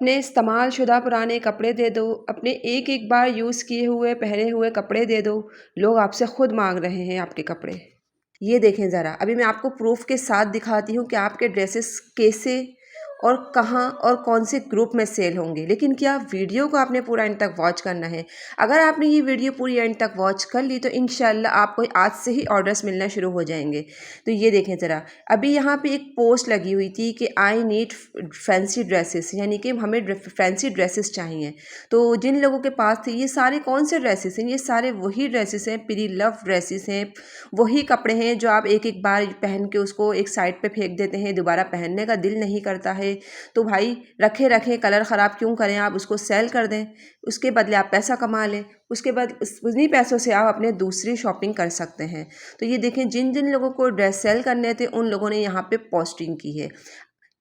अपने इस्तेमाल शुदा पुराने कपड़े दे दो, अपने एक-एक बार यूज़ किए हुए, पहने हुए कपड़े दे दो। लोग आपसे खुद माँग रहे हैं आपके कपड़े। ये देखें ज़रा, अभी मैं आपको प्रूफ़ के साथ दिखाती हूँ कि आपके ड्रेसेस कैसे और कहाँ और कौन से ग्रुप में सेल होंगे। लेकिन क्या वीडियो को आपने पूरा एंड तक वॉच करना है। अगर आपने ये वीडियो पूरी एंड तक वॉच कर ली तो इंशाल्लाह आपको आज से ही ऑर्डर्स मिलना शुरू हो जाएंगे। तो ये देखें ज़रा, अभी यहाँ पे एक पोस्ट लगी हुई थी कि आई नीड फैंसी ड्रेसेस, यानी कि हमें फैंसी ड्रेसेस चाहिए। तो जिन लोगों के पास थे, ये सारे कौन से ड्रेसेस हैं? ये सारे वही ड्रेसेस हैं, प्री लव ड्रेसेस हैं, वही कपड़े हैं जो आप एक एक बार पहन के उसको एक साइड पे फेंक देते हैं, दोबारा पहनने का दिल नहीं करता है। तो भाई रखे रखे कलर ख़राब क्यों करें, आप उसको सेल कर दें, उसके बदले आप पैसा कमा लें, उसके बाद उन्हीं पैसों से आप अपने दूसरी शॉपिंग कर सकते हैं। तो ये देखें, जिन जिन लोगों को ड्रेस सेल करने थे उन लोगों ने यहाँ पे पोस्टिंग की है।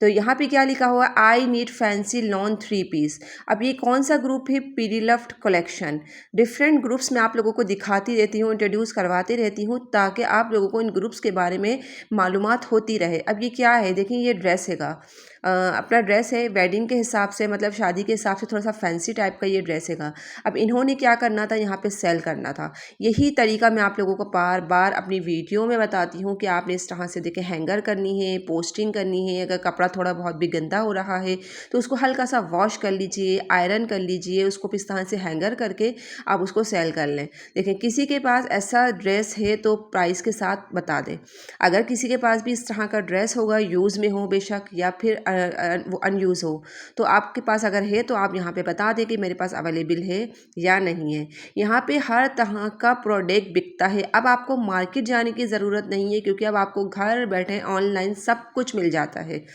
तो यहाँ पे क्या लिखा हुआ है, I need fancy lawn 3 piece. अब ये कौन सा ग्रुप है? पीरी लफ्ट कलेक्शन। डिफरेंट ग्रुप्स में आप लोगों को दिखाती रहती हूँ, इंट्रोड्यूस करवाती रहती हूँ, ताकि आप लोगों को इन ग्रुप्स के बारे में मालूमात होती रहे। अब ये क्या है, देखिए ये ड्रेस हैगा, अपना ड्रेस है वेडिंग के हिसाब से, मतलब शादी के हिसाब से थोड़ा सा फैंसी टाइप का ये ड्रेस हैगा। अब इन्होंने क्या करना था, यहाँ पे सेल करना था। यही तरीका मैं आप लोगों को बार बार अपनी वीडियो में बताती हूँ कि आपने इस तरह से देखें हैंगर करनी है, पोस्टिंग करनी है। अगर कपड़ा थोड़ा बहुत भी गंदा हो रहा है तो उसको हल्का सा वॉश कर लीजिए, आयरन कर लीजिए, उसको इस तरह से हैंगर करके आप उसको सेल कर लें। देखें, किसी के पास ऐसा ड्रेस है तो प्राइस के साथ बता दें। अगर किसी के पास भी इस तरह का ड्रेस होगा, यूज़ में हो बेशक या फिर वो अनयूज़ हो, तो आपके पास अगर है तो आप यहाँ पे बता दें कि मेरे पास अवेलेबल है या नहीं है। यहाँ पे हर तरह का प्रोडक्ट बिकता है। अब आपको मार्केट जाने की ज़रूरत नहीं है, क्योंकि अब आपको घर बैठे ऑनलाइन सब कुछ मिल जाता है।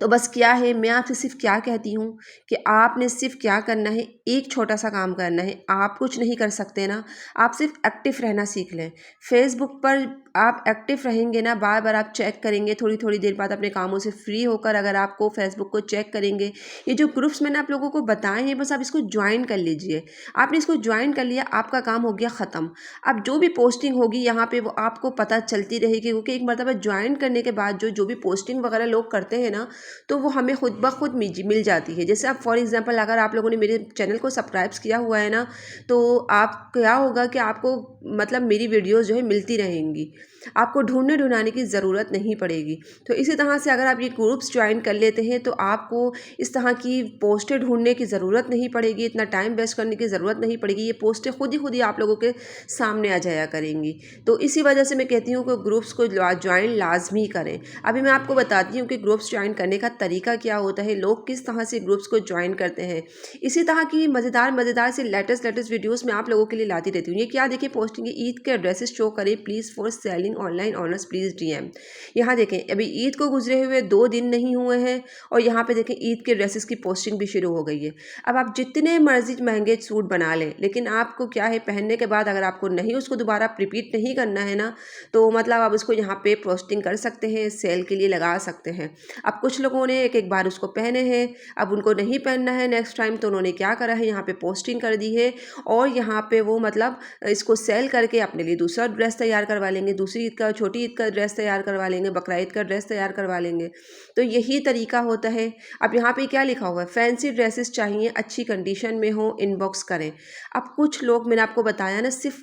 तो बस क्या है, मैं आपसे सिर्फ क्या कहती हूँ कि आपने सिर्फ क्या करना है, एक छोटा सा काम करना है। आप कुछ नहीं कर सकते ना, आप सिर्फ एक्टिव रहना सीख लें। फेसबुक पर आप एक्टिव रहेंगे ना, बार बार आप चेक करेंगे, थोड़ी थोड़ी देर बाद अपने कामों से फ्री होकर अगर आपको फेसबुक को चेक करेंगे, ये जो ग्रुप्स मैंने आप लोगों को बताए हैं, बस आप इसको ज्वाइन कर लीजिए। आपने इसको ज्वाइन कर लिया, आपका काम हो गया ख़त्म। अब जो भी पोस्टिंग होगी यहाँ पे वो आपको पता चलती रहेगी, क्योंकि एक मरतबा ज्वाइन करने के बाद जो जो भी पोस्टिंग वगैरह लोग करते हैं ना, तो वो हमें खुद ब खुद मिल जाती है। जैसे आप फॉर एग्जांपल, अगर आप लोगों ने मेरे चैनल को सब्सक्राइब किया हुआ है ना, तो आप क्या होगा कि आपको मतलब मेरी वीडियोस जो है मिलती रहेंगी, आपको ढूंढने ढूंढाने की ज़रूरत नहीं पड़ेगी। तो इसी तरह से अगर आप ये ग्रुप्स ज्वाइन कर लेते हैं तो आपको इस तरह की पोस्टें ढूंढने की ज़रूरत नहीं पड़ेगी, इतना टाइम वेस्ट करने की ज़रूरत नहीं पड़ेगी। ये पोस्टें खुद ही आप लोगों के सामने आ जाया करेंगी। तो इसी वजह से मैं कहती हूँ कि ग्रुप्स को ज्वाइन लाजमी करें। अभी मैं आपको बताती हूँ कि ग्रुप्स ज्वाइन करने का तरीका क्या होता है, लोग किस तरह से ग्रुप्स को ज्वाइन करते हैं। इसी तरह की मज़ेदार से लेटेस्ट वीडियोस मैं आप लोगों के लिए लाती रहती हूँ। ये क्या देखिए, पोस्टिंग ईद के ड्रेसेस शो करें please for selling online honours please DM. यहाँ देखें, अभी ईद को गुजरे हुए 2 दिन नहीं हुए हैं और यहाँ पे देखें ईद के ड्रेसेस की पोस्टिंग भी शुरू हो गई है। अब आप जितने मर्जी महंगे सूट बना लें, लेकिन आपको क्या है, पहनने के बाद अगर आपको नहीं उसको दोबारा रिपीट नहीं करना है ना, तो मतलब आप उसको यहाँ पे पोस्टिंग कर सकते हैं, सेल के लिए लगा सकते हैं। अब कुछ लोगों ने एक एक बार उसको पहने हैं, अब उनको नहीं पहनना है नेक्स्ट टाइम, तो उन्होंने क्या करा है, यहाँ पे पोस्टिंग कर दी है और यहाँ पे वो मतलब इसको सेल करके अपने लिए दूसरा ड्रेस तैयार करवा लेंगे, दूसरी ईद का, छोटी ईद का ड्रेस तैयार करवा लेंगे, बकरा ईद का ड्रेस तैयार करवा लेंगे। तो यही तरीका होता है। अब यहाँ पे क्या लिखा हुआ है, फैंसी ड्रेसेस चाहिए, अच्छी कंडीशन में हो, इनबॉक्स करें। अब कुछ लोग, मैंने आपको बताया ना, सिर्फ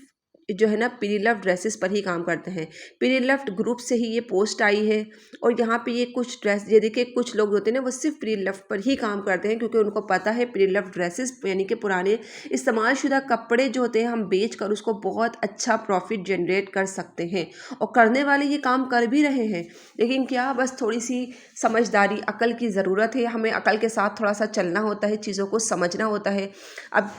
जो है ना प्री लव ड्रेसेस पर ही काम करते हैं। प्री लव ग्रुप से ही ये पोस्ट आई है और यहाँ पे ये कुछ ड्रेस, ये देखिए कुछ लोग होते हैं ना, वो सिर्फ प्री लव पर ही काम करते हैं, क्योंकि उनको पता है प्री लव ड्रेसेस यानी कि पुराने इस्तेमाल शुदा कपड़े जो होते हैं, हम बेच कर उसको बहुत अच्छा प्रॉफिट जनरेट कर सकते हैं। और करने वाले ये काम कर भी रहे हैं, लेकिन क्या, बस थोड़ी सी समझदारी, अकल की ज़रूरत है। हमें अकल के साथ थोड़ा सा चलना होता है, चीज़ों को समझना होता है। अब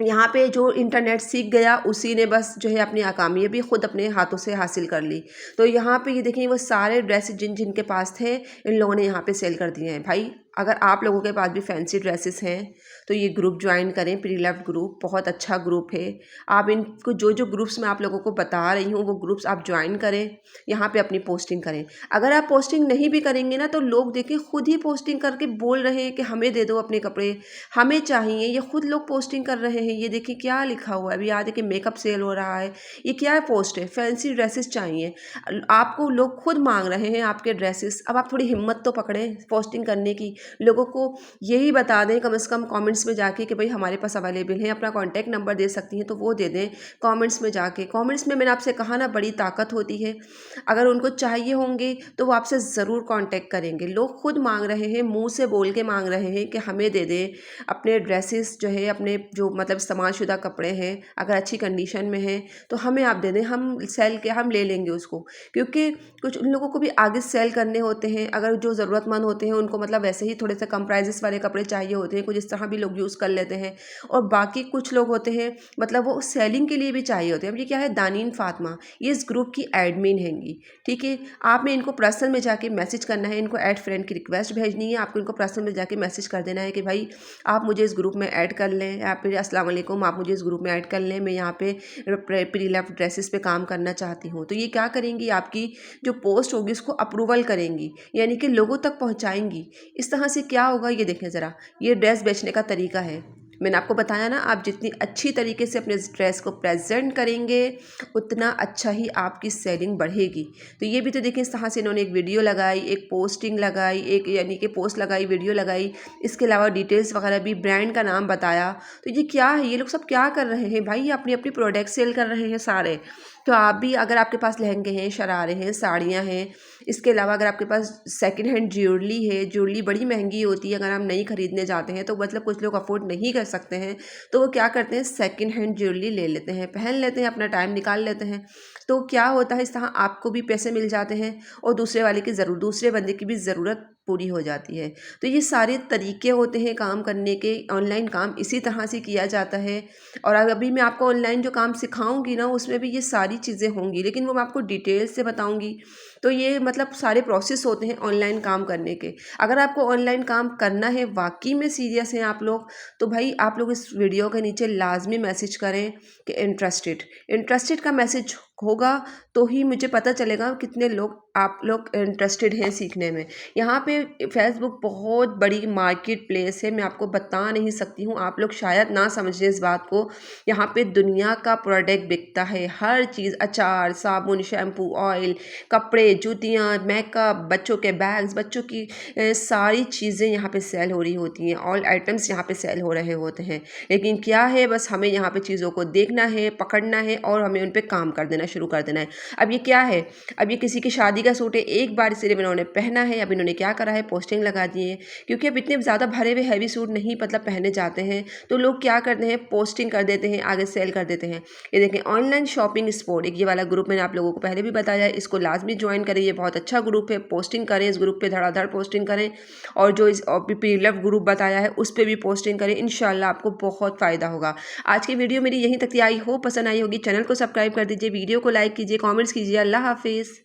यहाँ पे जो इंटरनेट सीख गया उसी ने बस जो है अपनी कामयाबी खुद अपने हाथों से हासिल कर ली। तो यहाँ पे ये देखें, वो सारे ड्रेसेस जिनके पास थे, इन लोगों ने यहाँ पे सेल कर दिए हैं। भाई अगर आप लोगों के पास भी फैंसी ड्रेसेस हैं तो ये ग्रुप ज्वाइन करें, प्री लव ग्रुप बहुत अच्छा ग्रुप है। आप इनको जो ग्रुप्स मैं आप लोगों को बता रही हूँ वो ग्रुप्स आप ज्वाइन करें, यहाँ पे अपनी पोस्टिंग करें। अगर आप पोस्टिंग नहीं भी करेंगे ना, तो लोग देखें खुद ही पोस्टिंग करके बोल रहे हैं कि हमें दे दो अपने कपड़े, हमें चाहिए। ये खुद लोग पोस्टिंग कर रहे हैं। ये देखिए क्या लिखा हुआ है, अभी याद है कि मेकअप सेल हो रहा है। ये क्या है, पोस्ट है, फैंसी ड्रेसेस चाहिए आपको, लोग खुद मांग रहे हैं आपके ड्रेसेस। अब आप थोड़ी हिम्मत तो पकड़ें पोस्टिंग करने की। लोगों को यही बता दें कम से कम कमेंट्स में जाके कि भाई हमारे पास अवेलेबल है, अपना कॉन्टैक्ट नंबर दे सकती हैं तो वो दे दें कमेंट्स में जाके। कमेंट्स में मैंने आपसे कहा ना बड़ी ताकत होती है, अगर उनको चाहिए होंगे तो वो आपसे ज़रूर कांटेक्ट करेंगे। लोग खुद मांग रहे हैं, मुंह से बोल के मांग रहे हैं कि हमें दे दें अपने ड्रेसेस जो है, अपने जो मतलब इस्तेमालशुदा कपड़े हैं अगर अच्छी कंडीशन में हैं तो हमें आप दे दें, हम सेल के हम ले लेंगे उसको। क्योंकि कुछ उन लोगों को भी आगे सेल करने होते हैं, अगर जो ज़रूरतमंद होते हैं उनको मतलब वैसे ही थोड़े से कम प्राइजेस वाले कपड़े चाहिए होते हैं, कुछ इस तरह भी लोग यूज़ कर लेते हैं। और बाकी कुछ लोग होते हैं मतलब वो सेलिंग के लिए भी चाहिए होते हैं। अब ये क्या है, दानीन फातिमा ये इस ग्रुप की एडमिन हैंगी, ठीक है। आपने इनको पर्सनल में जाके मैसेज करना है, इनको ऐड फ्रेंड की रिक्वेस्ट भेजनी है, आपको इनको पर्सनल में जाके मैसेज कर देना है कि भाई आप मुझे इस ग्रुप में ऐड कर लें, या फिर अस्सलाम वालेकुम आप मुझे इस ग्रुप में ऐड कर लें, मैं यहाँ पे प्री लव ड्रेसेस पे काम करना चाहती हूँ। तो ये क्या करेंगी, आपकी जो पोस्ट होगी उसको अप्रूवल करेंगी, यानी कि लोगों तक पहुँचाएंगी। इस तरह से क्या होगा ये देखें ज़रा, ये ड्रेस बेचने का तरीका है। मैंने आपको बताया ना, आप जितनी अच्छी तरीके से अपने ड्रेस को प्रेजेंट करेंगे उतना अच्छा ही आपकी सेलिंग बढ़ेगी। तो ये भी तो देखिए, इस तरह से इन्होंने एक वीडियो लगाई, एक पोस्टिंग लगाई, एक यानी कि पोस्ट लगाई, वीडियो लगाई, इसके अलावा डिटेल्स वगैरह भी, ब्रांड का नाम बताया। तो ये क्या है, ये लोग सब क्या कर रहे हैं भाई, ये अपनी अपनी प्रोडक्ट सेल कर रहे हैं सारे। तो आप भी अगर आपके पास लहंगे हैं, शरारे हैं, साड़ियाँ हैं, इसके अलावा अगर आपके पास सेकंड हैंड ज्वेलरी है, ज्वेलरी बड़ी महंगी होती है, अगर आप नई खरीदने जाते हैं तो मतलब कुछ लोग अफोर्ड नहीं कर सकते हैं, तो वो क्या करते हैं सेकंड हैंड ज्वेलरी ले लेते हैं, पहन लेते हैं, अपना टाइम निकाल लेते हैं। तो क्या होता है, इस तरह आपको भी पैसे मिल जाते हैं और दूसरे बंदे की भी ज़रूरत पूरी हो जाती है। तो ये सारे तरीके होते हैं काम करने के, ऑनलाइन काम इसी तरह से किया जाता है। और अभी मैं आपको ऑनलाइन जो काम सिखाऊंगी ना उसमें भी ये सारी चीज़ें होंगी, लेकिन वो मैं आपको डिटेल से बताऊंगी। तो ये मतलब सारे प्रोसेस होते हैं ऑनलाइन काम करने के। अगर आपको ऑनलाइन काम करना है, वाकई में सीरियस हैं आप लोग, तो भाई आप लोग इस वीडियो के नीचे लाजमी मैसेज करें कि इंटरेस्टेड। इंटरेस्टेड का मैसेज होगा तो ही मुझे पता चलेगा कितने लोग आप लोग इंटरेस्टेड हैं सीखने में। यहाँ पे फेसबुक बहुत बड़ी मार्केट प्लेस है, मैं आपको बता नहीं सकती हूँ, आप लोग शायद ना समझें इस बात को। यहाँ पे दुनिया का प्रोडक्ट बिकता है, हर चीज़, अचार, साबुन, शैम्पू, ऑयल, कपड़े, जूतियाँ, मेकअप, बच्चों के बैग्स, बच्चों की सारी चीज़ें यहाँ पे सेल हो रही होती हैं, ऑल आइटम्स यहाँ पे सेल हो रहे होते हैं। लेकिन क्या है, बस हमें यहाँ पे चीज़ों को देखना है, पकड़ना है और हमें उन पे काम कर देना शुरू कर देना है। अब ये क्या है, अब ये किसी की शादी का सूट है, एक बार सिर्फ इन्होंने पहना है, अब इन्होंने क्या करा है, पोस्टिंग लगा दी है। क्योंकि अब इतने ज़्यादा भरे हुए हैवी सूट नहीं मतलब पहने जाते हैं, तो लोग क्या करते हैं, पोस्टिंग कर देते हैं, आगे सेल कर देते हैं। ये देखें, ऑनलाइन शॉपिंग स्पोर्ट, एक ये वाला ग्रुप मैंने आप लोगों को पहले भी बताया है, इसको लाजमी ज्वाइन करें, ये बहुत अच्छा ग्रुप है। पोस्टिंग करें इस ग्रुप पे, धड़ाधड़ पोस्टिंग करें, और जो इस PLF ग्रुप बताया है उस पर भी पोस्टिंग करें, इंशाल्लाह आपको बहुत फ़ायदा होगा। आज की वीडियो मेरी यहीं तक थी, आई होप पसंद आई होगी। चैनल को सब्सक्राइब कर दीजिए, वीडियो को लाइक कीजिए, कॉमेंट्स कीजिए। अल्लाह हाफिज़।